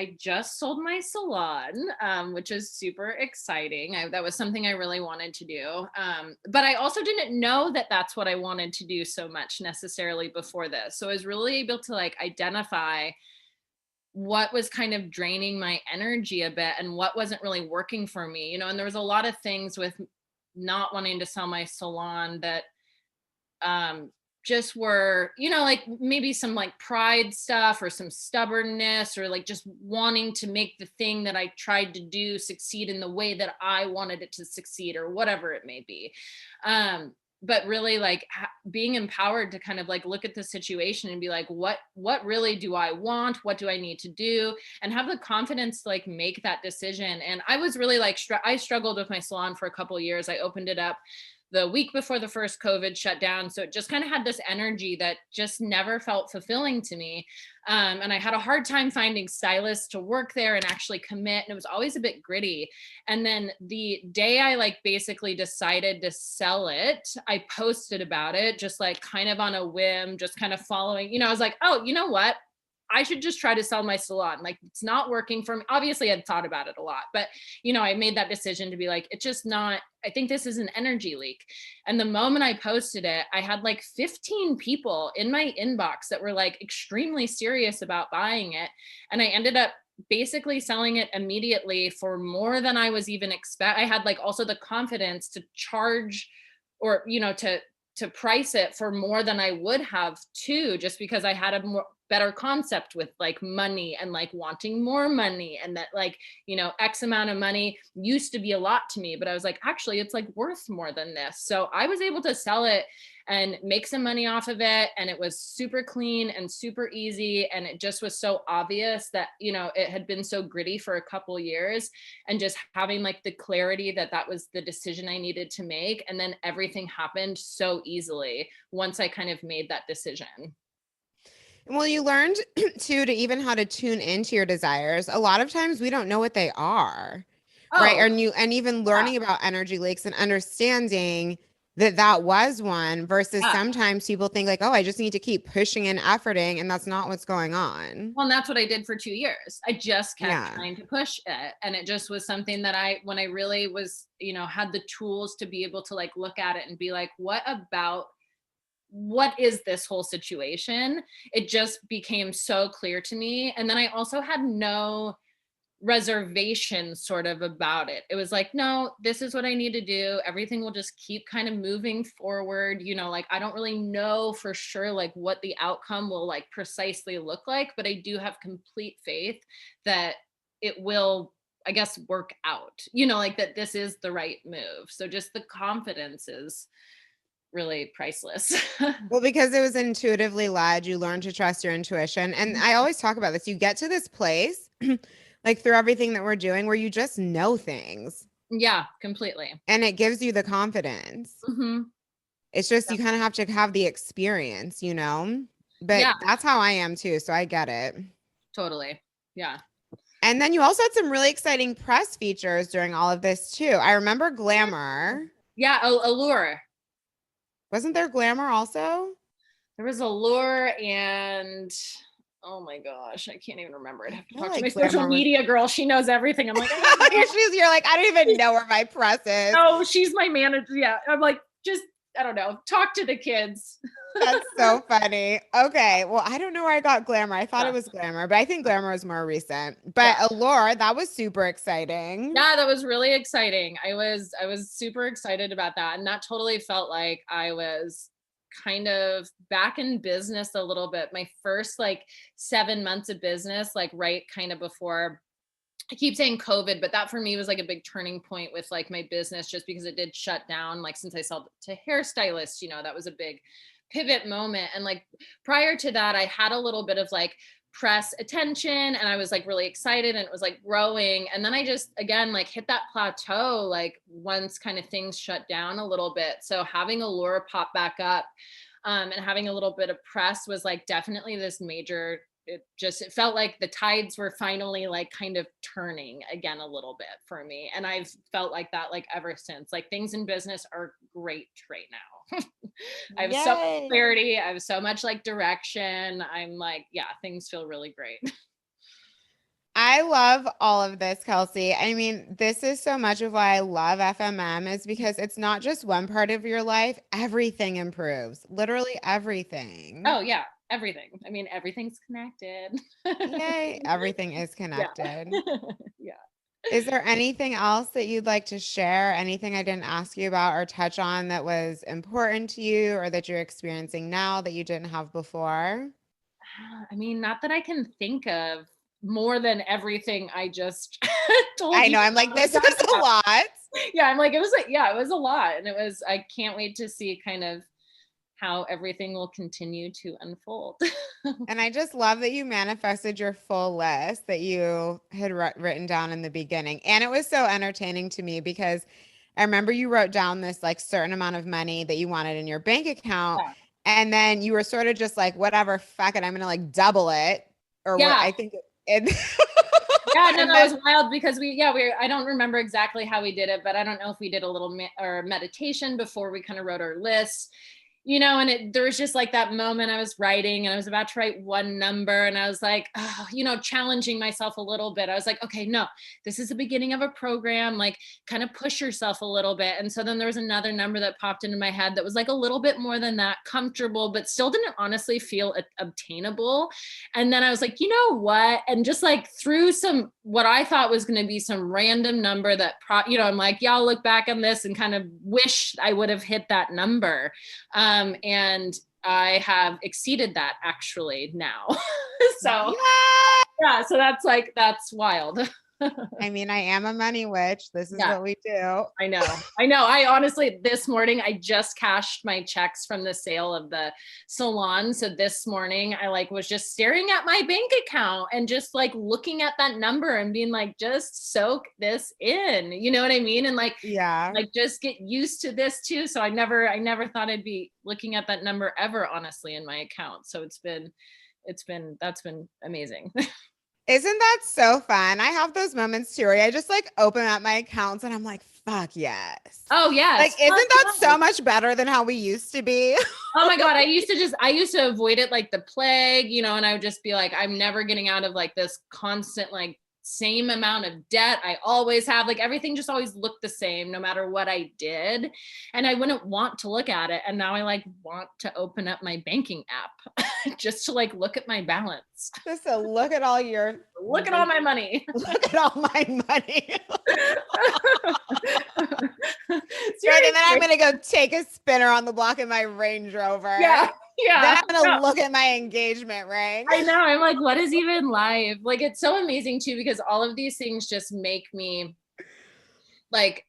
Speaker 2: sold my salon, which is super exciting. That was something I really wanted to do, but I also didn't know that that's what I wanted to do so much necessarily before this. So I was really able to like identify what was kind of draining my energy a bit and what wasn't really working for me. And there was a lot of things with not wanting to sell my salon that um just were, like maybe some like pride stuff or some stubbornness or like just wanting to make the thing that I tried to do succeed in the way that I wanted it to succeed or whatever it may be. But really like being empowered to kind of like look at the situation and be like, what really do I want? What do I need to do? And have the confidence to like make that decision. And I was really like I struggled with my salon for a couple of years. I opened it up the week before the first COVID shut down. So it just kind of had this energy that just never felt fulfilling to me. And I had a hard time finding stylists to work there and actually commit. And it was always a bit gritty. And then the day I like basically decided to sell it, I posted about it, just like kind of on a whim, just kind of following, I was like, oh, you know what? I should just try to sell my salon. Like it's not working for me. Obviously, I'd thought about it a lot, but I made that decision to be like, it's just not, I think this is an energy leak. And the moment I posted it, I had like 15 people in my inbox that were like extremely serious about buying it. And I ended up basically selling it immediately for more than I was even I had like also the confidence to charge or, to price it for more than I would have too, just because I had a better concept with like money and like wanting more money, and that like, X amount of money used to be a lot to me, but I was like, actually, it's like worth more than this. So I was able to sell it and make some money off of it. And it was super clean and super easy. And it just was so obvious that, it had been so gritty for a couple years, and just having like the clarity that that was the decision I needed to make. And then everything happened so easily once I kind of made that decision.
Speaker 1: Well, you learned too to even how to tune into your desires. A lot of times we don't know what they are, right?
Speaker 2: Oh,
Speaker 1: And even
Speaker 2: yeah.
Speaker 1: learning about energy leaks and understanding that that was one versus
Speaker 2: Yeah.
Speaker 1: sometimes people think like, oh, I just need to keep pushing and efforting, and that's not what's going on.
Speaker 2: Well, and that's what I did for 2 years. I just kept
Speaker 1: Yeah.
Speaker 2: trying to push it. And it just was something that when I really was, had the tools to be able to like look at it and be like, what is this whole situation? It just became so clear to me. And then I also had no reservation sort of about it. It was like, no, this is what I need to do. Everything will just keep kind of moving forward. Like I don't really know for sure like what the outcome will like precisely look like, but I do have complete faith that it will, I guess, work out, like that this is the right move. So just the confidence is really priceless.
Speaker 1: Well, because it was intuitively led, you learn to trust your intuition. And I always talk about this. You get to this place, like through everything that we're doing, where you just know things
Speaker 2: Yeah, completely.
Speaker 1: and it gives you the confidence.
Speaker 2: Hmm.
Speaker 1: It's just you kind of have to have the experience, you know? But
Speaker 2: Yeah,
Speaker 1: that's how I am too. So I get it.
Speaker 2: totally. Yeah.
Speaker 1: And then you also had some really exciting press features during all of this too. I remember Glamour.
Speaker 2: Yeah, Allure.
Speaker 1: Wasn't there Glamour also?
Speaker 2: There was Allure and oh my gosh, I can't even remember. I'd
Speaker 1: I
Speaker 2: have to
Speaker 1: feel
Speaker 2: talk to my
Speaker 1: like
Speaker 2: social
Speaker 1: Glamour was.
Speaker 2: media girl. She knows everything. I'm like, I don't know.
Speaker 1: You're like, I don't even know where my press is.
Speaker 2: No, she's my manager. Yeah. I'm like, just I don't know, talk to the kids.
Speaker 1: That's so funny. Okay. Well, I don't know where I got Glamour. I thought
Speaker 2: Yeah.
Speaker 1: it was Glamour, but I think Glamour was more recent. But
Speaker 2: Yeah.
Speaker 1: Allure, that was super exciting.
Speaker 2: Yeah, that was really exciting. I was super excited about that. And that totally felt like I was kind of back in business a little bit. My first like 7 months of business, like right kind of before, I keep saying COVID, but that for me was like a big turning point with like my business, just because it did shut down. Like since I sold to hairstylists, that was a big pivot moment. And like prior to that, I had a little bit of like press attention and I was like really excited and it was like growing. And then I just again like hit that plateau like once kind of things shut down a little bit. So having Allure pop back up and having a little bit of press was like definitely this major, it felt like the tides were finally like kind of turning again a little bit for me. And I've felt like that like ever since. Like things in business are great right now. I have so much
Speaker 1: Yay.
Speaker 2: clarity. I have so much like direction. I'm like, yeah, things feel really great.
Speaker 1: I love all of this, Kelsey. I mean, this is so much of why I love FMM is because it's not just one part of your life. Everything improves, literally everything.
Speaker 2: Oh yeah, everything. I mean, everything's connected.
Speaker 1: Yay. Everything is
Speaker 2: Yeah.
Speaker 1: connected.
Speaker 2: Yeah.
Speaker 1: Is there anything else that you'd like to share? Anything I didn't ask you about or touch on that was important to you or that you're experiencing now that you didn't have before?
Speaker 2: I mean, not that I can think of more than everything I just told
Speaker 1: I
Speaker 2: you.
Speaker 1: know. I'm like, this is a
Speaker 2: About.
Speaker 1: lot.
Speaker 2: Yeah, I'm like, it was like, yeah, it was a lot. And I can't wait to see kind of how everything will continue to unfold.
Speaker 1: And I just love that you manifested your full list that you had written down in the beginning. And it was so entertaining to me because I remember you wrote down this like certain amount of money that you wanted in your bank account.
Speaker 2: Yeah.
Speaker 1: And then you were sort of just like, whatever, fuck it, I'm gonna like double it. Or what
Speaker 2: Yeah.
Speaker 1: I think it
Speaker 2: Yeah, no,
Speaker 1: and
Speaker 2: that
Speaker 1: then
Speaker 2: was wild because I don't remember exactly how we did it, but I don't know if we did a little or meditation before we kind of wrote our list, and there was just like that moment I was writing and I was about to write one number and I was like, oh, challenging myself a little bit. I was like, okay, no, this is the beginning of a program, like kind of push yourself a little bit. And so then there was another number that popped into my head that was like a little bit more than that, comfortable, but still didn't honestly feel obtainable. And then I was like, you know what? And just like through some, what I thought was going to be some random number that, I'm like, yeah, I'll look back on this and kind of wish I would have hit that number. And I have exceeded that actually now. So yeah, so that's wild.
Speaker 1: I mean, I am a money witch. This is
Speaker 2: Yeah.
Speaker 1: what we do.
Speaker 2: I know. I honestly, this morning, I just cashed my checks from the sale of the salon. So this morning I like was just staring at my bank account and just like looking at that number and being like, just soak this in, you know what I mean? And like just get used to this too. So I never thought I'd be looking at that number ever, honestly, in my account. So that's been amazing.
Speaker 1: Isn't that so fun? I have those moments too, where I just like open up my accounts and I'm like, fuck yes.
Speaker 2: Oh yes.
Speaker 1: Like, isn't that so much better than how we used to be?
Speaker 2: Oh my God. I used to avoid it like the plague, and I would just be like, I'm never getting out of like this constant, like same amount of debt I always have. Like everything just always looked the same no matter what I did. And I wouldn't want to look at it. And now I like want to open up my banking app just to like look at my balance.
Speaker 1: Just to look at all
Speaker 2: my money.
Speaker 1: Look at all my money. Right, and then I'm gonna go take a spinner on the block in my Range Rover.
Speaker 2: Yeah.
Speaker 1: Then I'm gonna look at my engagement ring.
Speaker 2: I know. I'm like, what is even life? Like, it's so amazing too, because all of these things just make me like,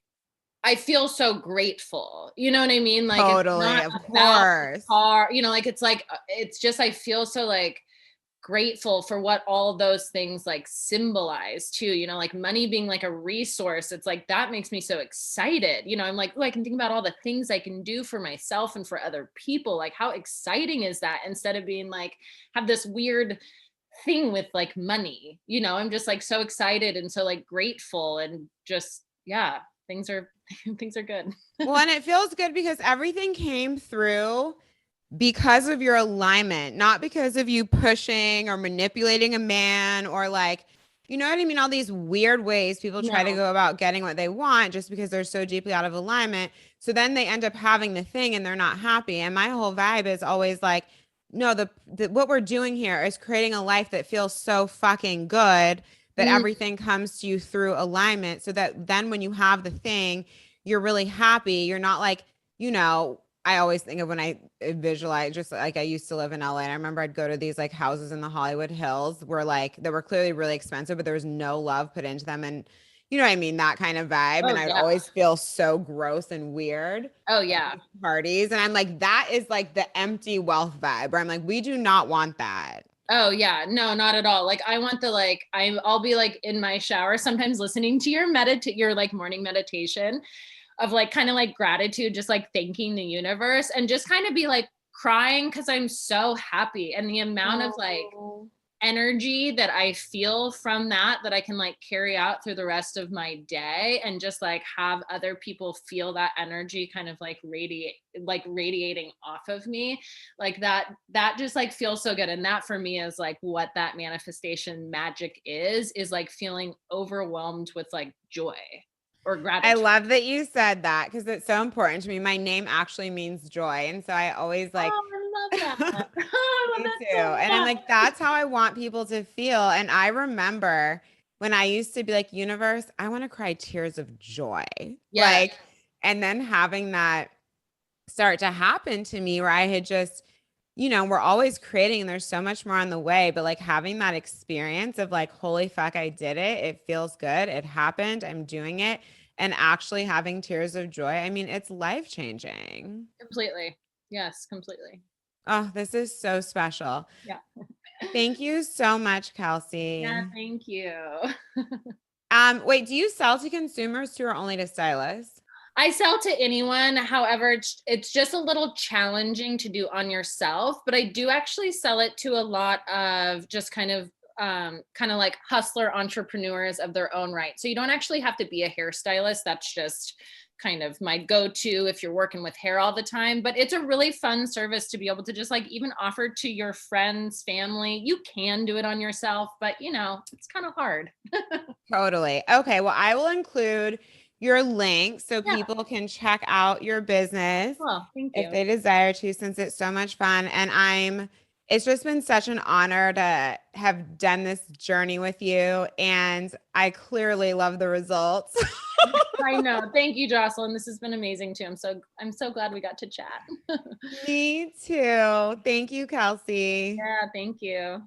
Speaker 2: I feel so grateful. You know what I mean? Like,
Speaker 1: totally,
Speaker 2: it's not
Speaker 1: of course.
Speaker 2: car, like, it's just, I feel so like grateful for what all those things like symbolize too, like money being like a resource. It's like, that makes me so excited. I'm like, oh, I can think about all the things I can do for myself and for other people. Like, how exciting is that? Instead of being like, have this weird thing with like money, I'm just like so excited and so like grateful and just, yeah, things are good.
Speaker 1: Well, and it feels good because everything came through because of your alignment, not because of you pushing or manipulating a man or like you know what I mean? All these weird ways people try to
Speaker 2: No.
Speaker 1: go about getting what they want just because they're so deeply out of alignment. So then they end up having the thing and they're not happy. And my whole vibe is always like, no, the what we're doing here is creating a life that feels so fucking good that
Speaker 2: Mm.
Speaker 1: everything comes to you through alignment so that then when you have the thing, you're really happy. You're not like, I always think of when I visualize, just like I used to live in LA, and I remember I'd go to these like houses in the Hollywood Hills where like they were clearly really expensive, but there was no love put into them. And you know what I mean? That kind of vibe. And
Speaker 2: Oh
Speaker 1: I'd
Speaker 2: yeah.
Speaker 1: always feel so gross and weird
Speaker 2: Oh
Speaker 1: at
Speaker 2: yeah.
Speaker 1: these parties. And I'm like, that is like the empty wealth vibe where I'm like, we do not want that.
Speaker 2: Oh yeah, no, not at all. Like I want the like I'll be like in my shower sometimes listening to your like morning meditation of like kind of like gratitude, just like thanking the universe and just kind of be like crying because I'm so happy and the amount of like
Speaker 1: Oh.
Speaker 2: energy that I feel from that I can like carry out through the rest of my day and just like have other people feel that energy kind of like radiating off of me like that just like feels so good and that for me is like what that manifestation magic is like feeling overwhelmed with like joy or
Speaker 1: I
Speaker 2: gratitude.
Speaker 1: love that you said that because it's so important to me. My name actually means joy. And so I always like,
Speaker 2: Oh, I love that. I love
Speaker 1: me
Speaker 2: that
Speaker 1: too.
Speaker 2: so
Speaker 1: And I'm
Speaker 2: much.
Speaker 1: like, that's how I want people to feel. And I remember when I used to be like, universe, I want to cry tears of joy.
Speaker 2: Yeah.
Speaker 1: Like, and then having that start to happen to me where I had just, we're always creating and there's so much more on the way, but like having that experience of like, holy fuck, I did it. It feels good. It happened. I'm doing it. And actually having tears of joy. I mean, it's life changing.
Speaker 2: Completely. Yes, completely.
Speaker 1: Oh, this is so special.
Speaker 2: Yeah.
Speaker 1: Thank you so much,
Speaker 2: Yeah,
Speaker 1: Kelsey.
Speaker 2: thank you.
Speaker 1: Wait, do you sell to consumers too or only to stylists?
Speaker 2: I sell to anyone. However, it's just a little challenging to do on yourself, but I do actually sell it to a lot of just kind of like hustler entrepreneurs of their own right. So you don't actually have to be a hairstylist. That's just kind of my go-to if you're working with hair all the time, but it's a really fun service to be able to just like even offer to your friends, family. You can do it on yourself, but it's kind of hard.
Speaker 1: Totally. Okay, well, I will include your link so
Speaker 2: Yeah.
Speaker 1: people can check out your business
Speaker 2: Well, thank
Speaker 1: if
Speaker 2: you.
Speaker 1: they desire to, since it's so much fun. And it's just been such an honor to have done this journey with you. And I clearly love the results.
Speaker 2: I know. Thank you, Jocelyn. This has been amazing too. I'm so glad we got to chat.
Speaker 1: Me too. Thank you, Kelsey.
Speaker 2: Yeah, thank you.